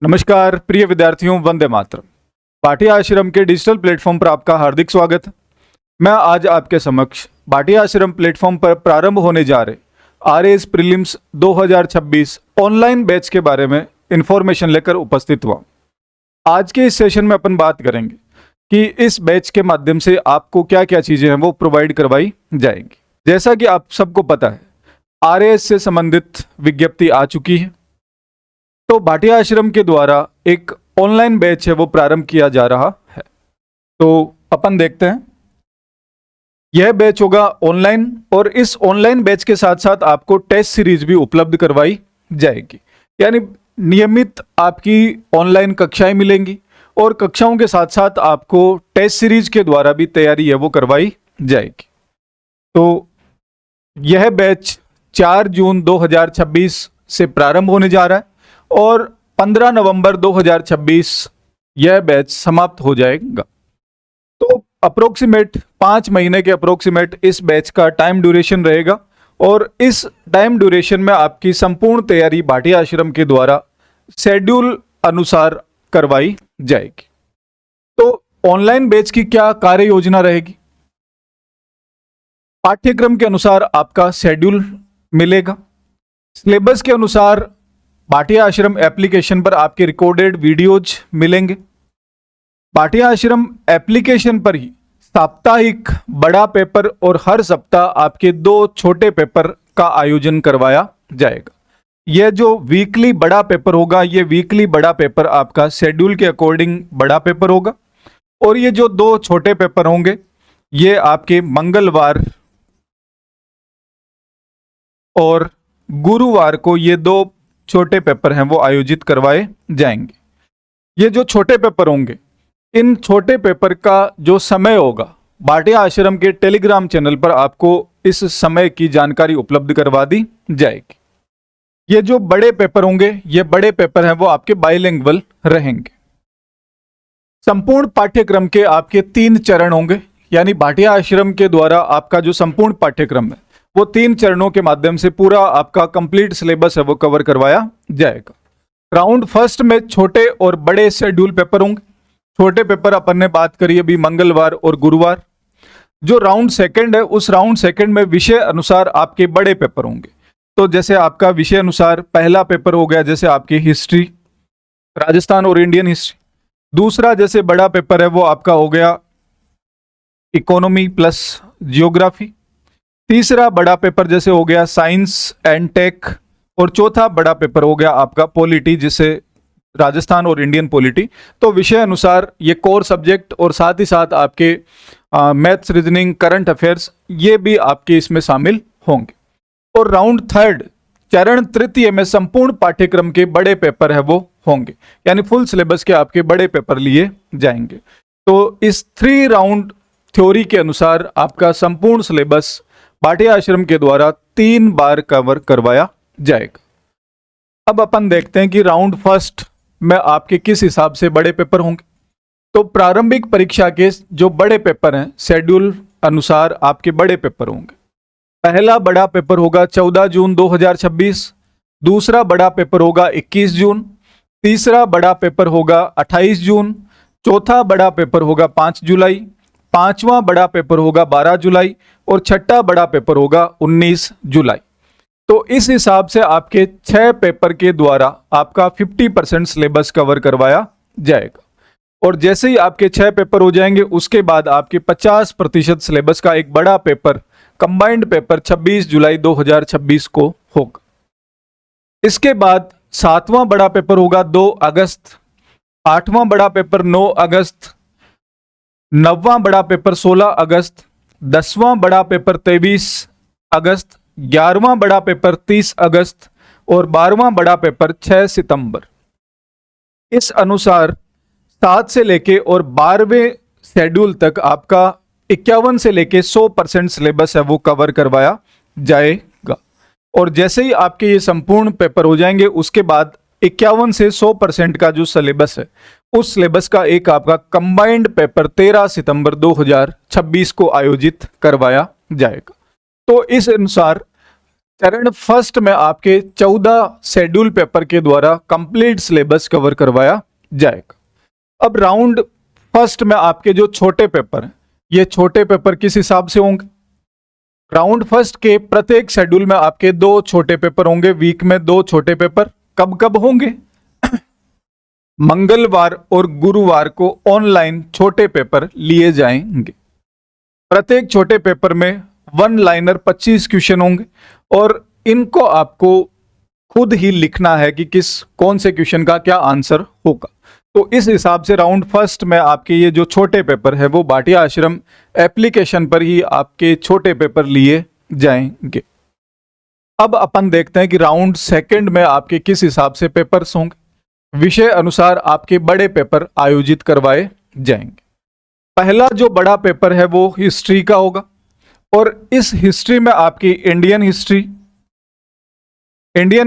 नमस्कार प्रिय विद्यार्थियों, वंदे मातरम। भाटिया आश्रम के डिजिटल प्लेटफॉर्म पर आपका हार्दिक स्वागत है। मैं आज आपके समक्ष भाटिया आश्रम प्लेटफॉर्म पर प्रारंभ होने जा रहे आरएएस प्रीलिम्स 2026 ऑनलाइन बैच के बारे में इंफॉर्मेशन लेकर उपस्थित हुआ। आज के इस सेशन में अपन बात करेंगे कि इस बैच के माध्यम से आपको क्या क्या चीजें हैं वो प्रोवाइड करवाई जाएंगी। जैसा कि आप सबको पता है, आरएएस से संबंधित विज्ञप्ति आ चुकी है, तो भाटिया आश्रम के द्वारा एक ऑनलाइन बैच है वो प्रारंभ किया जा रहा है। तो अपन देखते हैं, यह बैच होगा ऑनलाइन और इस ऑनलाइन बैच के साथ साथ आपको टेस्ट सीरीज भी उपलब्ध करवाई जाएगी। यानी नियमित आपकी ऑनलाइन कक्षाएं मिलेंगी और कक्षाओं के साथ साथ आपको टेस्ट सीरीज के द्वारा भी तैयारी है वो करवाई जाएगी। तो यह बैच 4 जून 2026 से प्रारंभ होने जा रहा है और 15 नवंबर 2026 यह बैच समाप्त हो जाएगा। तो अप्रोक्सीमेट 5 महीने के अप्रोक्सीमेट इस बैच का टाइम ड्यूरेशन रहेगा और इस टाइम ड्यूरेशन में आपकी संपूर्ण तैयारी भाटिया आश्रम के द्वारा शेड्यूल अनुसार करवाई जाएगी। तो ऑनलाइन बैच की क्या कार्य योजना रहेगी? पाठ्यक्रम के अनुसार आपका शेड्यूल मिलेगा। सिलेबस के अनुसार भाटिया आश्रम एप्लीकेशन पर आपके रिकॉर्डेड वीडियोज मिलेंगे। भाटिया आश्रम एप्लीकेशन पर ही साप्ताहिक बड़ा पेपर और हर सप्ताह आपके 2 छोटे पेपर का आयोजन करवाया जाएगा। यह जो वीकली बड़ा पेपर होगा, ये वीकली बड़ा पेपर आपका शेड्यूल के अकॉर्डिंग बड़ा पेपर होगा और ये जो 2 छोटे पेपर होंगे ये आपके मंगलवार और गुरुवार को ये 2 छोटे पेपर हैं वो आयोजित करवाए जाएंगे। ये जो छोटे पेपर होंगे, इन छोटे पेपर का जो समय होगा भाटिया आश्रम के टेलीग्राम चैनल पर आपको इस समय की जानकारी उपलब्ध करवा दी जाएगी। ये जो बड़े पेपर होंगे, ये बड़े पेपर हैं वो आपके बाइलिंगुअल रहेंगे। संपूर्ण पाठ्यक्रम के आपके 3 चरण होंगे, यानी भाटिया आश्रम के द्वारा आपका जो संपूर्ण पाठ्यक्रम है वो 3 चरणों के माध्यम से पूरा आपका कंप्लीट सिलेबस है वो कवर करवाया जाएगा। राउंड फर्स्ट में छोटे और बड़े शेड्यूल पेपर होंगे। छोटे पेपर अपन ने बात करी अभी मंगलवार और गुरुवार। जो राउंड सेकंड है, उस राउंड सेकंड में विषय अनुसार आपके बड़े पेपर होंगे। तो जैसे आपका विषय अनुसार पहला पेपर हो गया जैसे आपकी हिस्ट्री, राजस्थान और इंडियन हिस्ट्री। दूसरा जैसे बड़ा पेपर है वो आपका हो गया इकोनॉमी प्लस जियोग्राफी। तीसरा बड़ा पेपर जैसे हो गया साइंस एंड टेक और चौथा बड़ा पेपर हो गया आपका पॉलिटी, जिसे राजस्थान और इंडियन पॉलिटी। तो विषय अनुसार ये कोर सब्जेक्ट और साथ ही साथ आपके मैथ्स, रीजनिंग, करंट अफेयर्स ये भी आपके इसमें शामिल होंगे। और राउंड थर्ड चरण तृतीय में संपूर्ण पाठ्यक्रम के बड़े पेपर है वो होंगे, यानी फुल सिलेबस के आपके बड़े पेपर लिए जाएंगे। तो इस 3 राउंड थ्योरी के अनुसार आपका संपूर्ण सिलेबस भाटिया आश्रम के द्वारा 3 बार कवर करवाया जाएगा। अब अपन देखते हैं कि राउंड फर्स्ट में आपके किस हिसाब से बड़े पेपर होंगे। तो प्रारंभिक परीक्षा के जो बड़े पेपर हैं शेड्यूल अनुसार आपके बड़े पेपर होंगे। पहला बड़ा पेपर होगा 14 जून 2026, दूसरा बड़ा पेपर होगा 21 जून, तीसरा बड़ा पेपर होगा 28 जून, चौथा बड़ा पेपर होगा 5 जुलाई, पांचवा बड़ा पेपर होगा 12 जुलाई और छठा बड़ा पेपर होगा 19 जुलाई। तो इस हिसाब से आपके 6 पेपर के द्वारा आपका 50% सिलेबस कवर करवाया जाएगा। और जैसे ही आपके 6 पेपर हो जाएंगे उसके बाद आपके 50% सिलेबस का एक बड़ा पेपर, कंबाइंड पेपर 26 जुलाई 2026 को होगा। इसके बाद 7वां बड़ा पेपर होगा 2 अगस्त, 8वां बड़ा पेपर 9 अगस्त, 9वां बड़ा पेपर 16 अगस्त, 10वां बड़ा पेपर 23 अगस्त, 11वां बड़ा पेपर 30 अगस्त और 12वां बड़ा पेपर 6 सितंबर। इस अनुसार 7 से लेके और 12वें शेड्यूल तक आपका 51 से लेके 100% सिलेबस है वो कवर करवाया जाएगा। और जैसे ही आपके ये संपूर्ण पेपर हो जाएंगे उसके बाद 51 से 100% का जो सिलेबस है उस सिलेबस का एक आपका कंबाइंड पेपर 13 सितंबर 2026 को आयोजित करवाया जाएगा। तो इस अनुसार चरण फर्स्ट में आपके 14 शेड्यूल पेपर के द्वारा कंप्लीट सिलेबस कवर करवाया जाएगा। अब राउंड फर्स्ट में आपके जो छोटे पेपर हैं, ये छोटे पेपर किस हिसाब से होंगे? राउंड फर्स्ट के प्रत्येक शेड्यूल में आपके 2 छोटे पेपर होंगे, वीक में 2 छोटे पेपर। कब कब होंगे? मंगलवार और गुरुवार को ऑनलाइन छोटे पेपर लिए जाएंगे। प्रत्येक छोटे पेपर में 1 लाइनर 25 क्वेश्चन होंगे और इनको आपको खुद ही लिखना है कि कौन से क्वेश्चन का क्या आंसर होगा। तो इस हिसाब से राउंड फर्स्ट में आपके ये जो छोटे पेपर है वो भाटिया आश्रम एप्लीकेशन पर ही आपके छोटे पेपर लिए जाएंगे। अब अपन देखते हैं कि राउंड सेकंड में आपके किस हिसाब से पेपर्स होंगे। विषय अनुसार आपके बड़े पेपर आयोजित करवाए जाएंगे। पहला जो बड़ा पेपर है वो हिस्ट्री का होगा और इस हिस्ट्री में आपकी इंडियन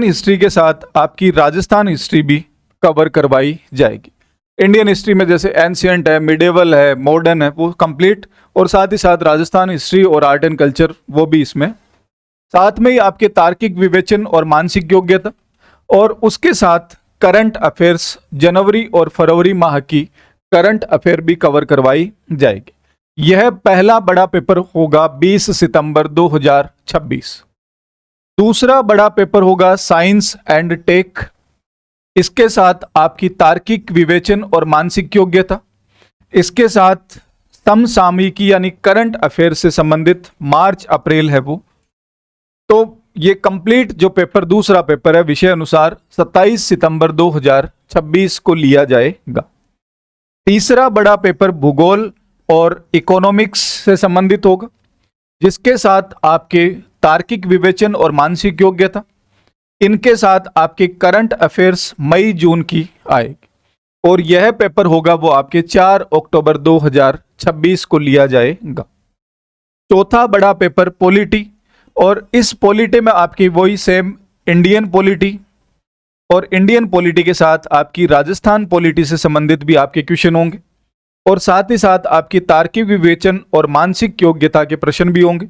हिस्ट्री के साथ आपकी राजस्थान हिस्ट्री भी कवर करवाई जाएगी। इंडियन हिस्ट्री में जैसे एंशियंट है, मिडेवल है, मॉडर्न है, वो कंप्लीट, और साथ ही साथ राजस्थान हिस्ट्री और आर्ट एंड कल्चर वो भी इसमें। साथ में ही आपके तार्किक विवेचन और मानसिक योग्यता, और उसके साथ करंट अफेयर्स जनवरी और फरवरी माह की करंट अफेयर भी कवर करवाई जाएगी। यह पहला बड़ा पेपर होगा 20 सितंबर 2026। दूसरा बड़ा पेपर होगा साइंस एंड टेक। इसके साथ आपकी तार्किक विवेचन और मानसिक योग्यता, इसके साथ समसामयिकी यानी करंट अफेयर से संबंधित मार्च अप्रैल है वो। तो ये कंप्लीट जो पेपर दूसरा पेपर है विषय अनुसार 27 सितंबर 2026 को लिया जाएगा। तीसरा बड़ा पेपर भूगोल और इकोनॉमिक्स से संबंधित होगा, जिसके साथ आपके तार्किक विवेचन और मानसिक योग्यता, इनके साथ आपके करंट अफेयर्स मई जून की आएगी। और यह पेपर होगा वो आपके 4 अक्टूबर 2026 को लिया जाएगा। चौथा बड़ा पेपर पॉलिटी, और इस पॉलिटी में आपकी वही सेम इंडियन पॉलिटी, और इंडियन पॉलिटी के साथ आपकी राजस्थान पॉलिटी से संबंधित भी आपके क्वेश्चन होंगे, और साथ ही साथ आपकी तार्किक विवेचन और मानसिक योग्यता के प्रश्न भी होंगे।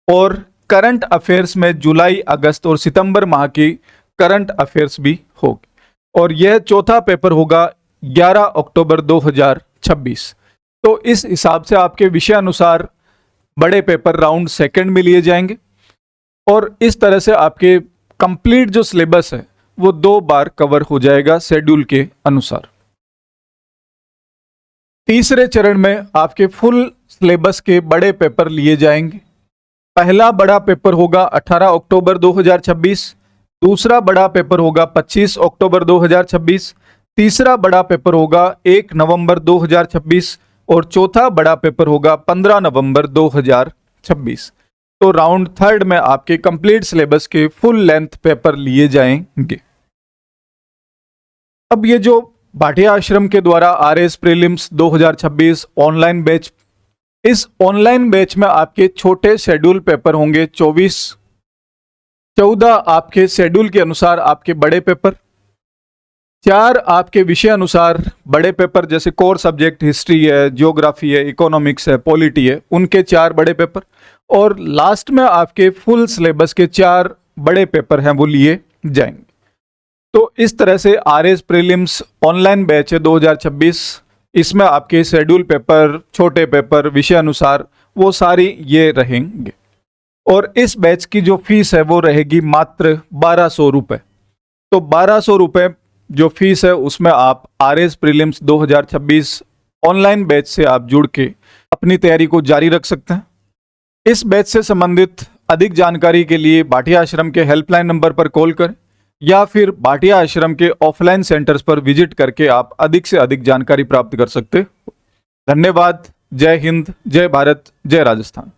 और करंट अफेयर्स में जुलाई, अगस्त और सितंबर माह की करंट अफेयर्स भी होगी। और यह चौथा पेपर होगा 11 अक्टूबर 2026। तो इस हिसाब से आपके विषय अनुसार बड़े पेपर राउंड सेकंड में लिए जाएंगे, और इस तरह से आपके कंप्लीट जो सिलेबस है वो 2 बार कवर हो जाएगा शेड्यूल के अनुसार। तीसरे चरण में आपके फुल सिलेबस के बड़े पेपर लिए जाएंगे। पहला बड़ा पेपर होगा 18 अक्टूबर 2026, दूसरा बड़ा पेपर होगा 25 अक्टूबर 2026, तीसरा बड़ा पेपर होगा 1 नवंबर 2026 और चौथा बड़ा पेपर होगा 15 नवंबर 2026। तो राउंड थर्ड में आपके कंप्लीट सिलेबस के फुल लेंथ पेपर लिए जाएंगे। अब ये जो भाटिया आश्रम के द्वारा RS प्रीलिम्स 2026 ऑनलाइन बैच, इस ऑनलाइन बैच में आपके छोटे शेड्यूल पेपर होंगे 14 आपके शेड्यूल के अनुसार आपके बड़े पेपर, 4 आपके विषय अनुसार बड़े पेपर जैसे कोर सब्जेक्ट हिस्ट्री है, जियोग्राफी है, इकोनॉमिक्स है, पॉलिटी है, उनके 4 बड़े पेपर, और लास्ट में आपके फुल सिलेबस के 4 बड़े पेपर हैं वो लिए जाएंगे। तो इस तरह से RS प्रीलिम्स ऑनलाइन बैच है 2026, इसमें आपके शेड्यूल पेपर, छोटे पेपर, विषय अनुसार वो सारी ये रहेंगे। और इस बैच की जो फीस है वो रहेगी मात्र 1200 रुपये। तो 1200 रुपये जो फीस है उसमें आप RS प्रीलिम्स 2026 ऑनलाइन बैच से आप जुड़ के अपनी तैयारी को जारी रख सकते हैं। इस बैच से संबंधित अधिक जानकारी के लिए भाटिया आश्रम के हेल्पलाइन नंबर पर कॉल करें या फिर भाटिया आश्रम के ऑफलाइन सेंटर्स पर विजिट करके आप अधिक से अधिक जानकारी प्राप्त कर सकते हो। धन्यवाद। जय हिंद, जय भारत, जय राजस्थान।